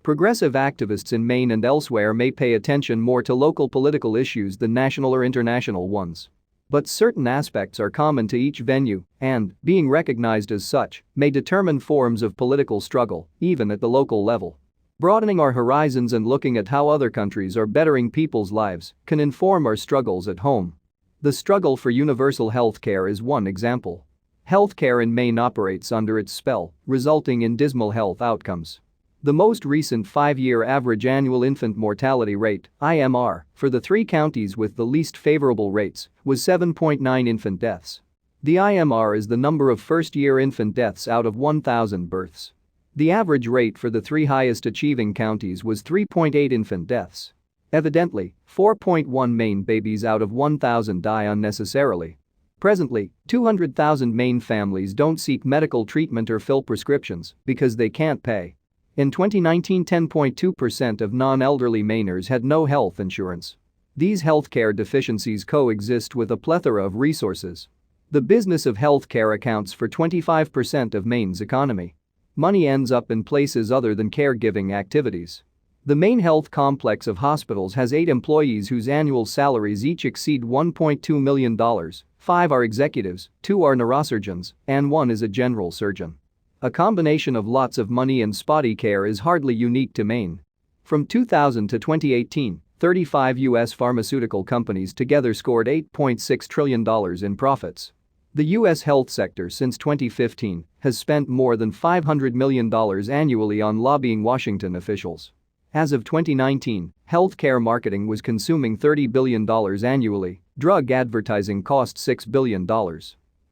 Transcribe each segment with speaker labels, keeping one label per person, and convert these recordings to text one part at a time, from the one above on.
Speaker 1: Progressive activists in Maine and elsewhere may pay attention more to local political issues than national or international ones. But certain aspects are common to each venue and, being recognized as such, may determine forms of political struggle, even at the local level. Broadening our horizons and looking at how other countries are bettering people's lives can inform our struggles at home. The struggle for universal health care is one example. Healthcare in Maine operates under its spell, resulting in dismal health outcomes. The most recent 5-year average annual infant mortality rate, IMR, for the 3 counties with the least favorable rates was 7.9 infant deaths. The IMR is the number of first-year infant deaths out of 1,000 births. The average rate for the 3 highest achieving counties was 3.8 infant deaths. Evidently, 4.1 Maine babies out of 1,000 die unnecessarily. Presently, 200,000 Maine families don't seek medical treatment or fill prescriptions because they can't pay. In 2019, 10.2% of non-elderly Mainers had no health insurance. These healthcare deficiencies coexist with a plethora of resources. The business of healthcare accounts for 25% of Maine's economy. Money ends up in places other than caregiving activities. The Maine Health complex of hospitals has 8 employees whose annual salaries each exceed $1.2 million. 5 are executives, 2 are neurosurgeons, and 1 is a general surgeon. A combination of lots of money and spotty care is hardly unique to Maine. From 2000 to 2018, 35 U.S. pharmaceutical companies together scored $8.6 trillion in profits. The U.S. health sector since 2015 has spent more than $500 million annually on lobbying Washington officials. As of 2019, healthcare marketing was consuming $30 billion annually, drug advertising cost $6 billion.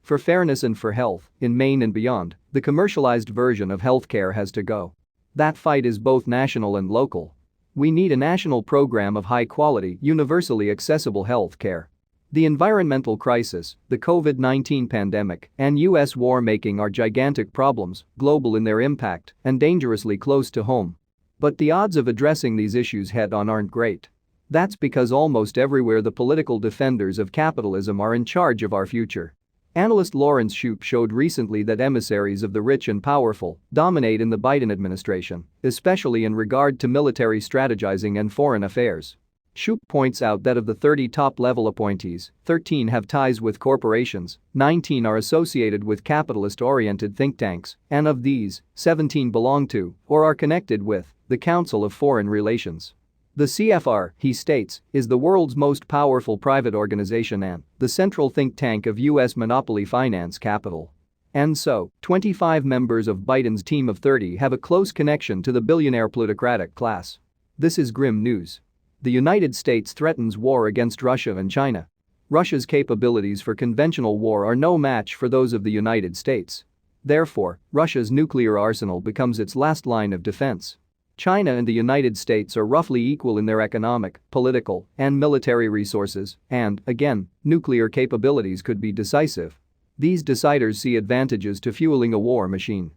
Speaker 1: For fairness and for health, in Maine and beyond, the commercialized version of healthcare has to go. That fight is both national and local. We need a national program of high-quality, universally accessible health care. The environmental crisis, the COVID-19 pandemic, and U.S. war making are gigantic problems, global in their impact and dangerously close to home. But the odds of addressing these issues head-on aren't great. That's because almost everywhere the political defenders of capitalism are in charge of our future. Analyst Lawrence Shoup showed recently that emissaries of the rich and powerful dominate in the Biden administration, especially in regard to military strategizing and foreign affairs. Shoup points out that of the 30 top-level appointees, 13 have ties with corporations, 19 are associated with capitalist-oriented think tanks, and of these, 17 belong to, or are connected with, the Council of Foreign Relations. The CFR, he states, is the world's most powerful private organization and the central think tank of U.S. monopoly finance capital. And so, 25 members of Biden's team of 30 have a close connection to the billionaire plutocratic class. This is grim news. The United States threatens war against Russia and China. Russia's capabilities for conventional war are no match for those of the United States. Therefore, Russia's nuclear arsenal becomes its last line of defense. China and the United States are roughly equal in their economic, political, and military resources, and, again, nuclear capabilities could be decisive. These deciders see advantages to fueling a war machine.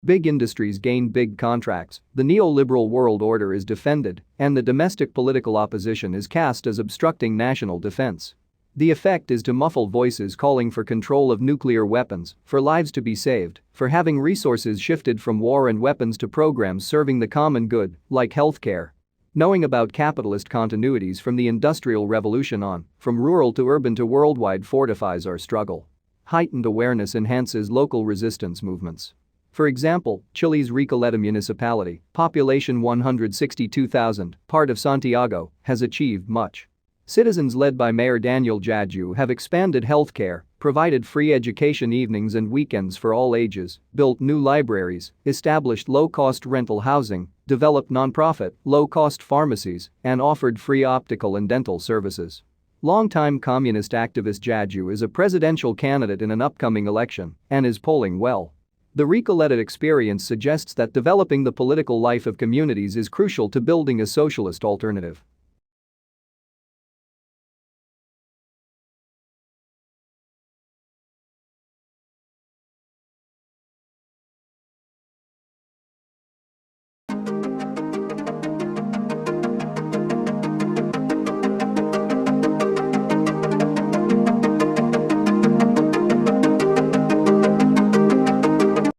Speaker 1: Big industries gain big contracts, the neoliberal world order is defended, and the domestic political opposition is cast as obstructing national defense. The effect is to muffle voices calling for control of nuclear weapons, for lives to be saved, for having resources shifted from war and weapons to programs serving the common good, like healthcare. Knowing about capitalist continuities from the Industrial Revolution on, from rural to urban to worldwide fortifies our struggle. Heightened awareness enhances local resistance movements. For example, Chile's Recoleta municipality, population 162,000, part of Santiago, has achieved much. Citizens led by Mayor Daniel Jadue have expanded healthcare, provided free education evenings and weekends for all ages, built new libraries, established low-cost rental housing, developed non-profit, low-cost pharmacies, and offered free optical and dental services. Longtime communist activist Jadue is a presidential candidate in an upcoming election and is polling well. The Recoleta experience suggests that developing the political life of communities is crucial to building a socialist alternative.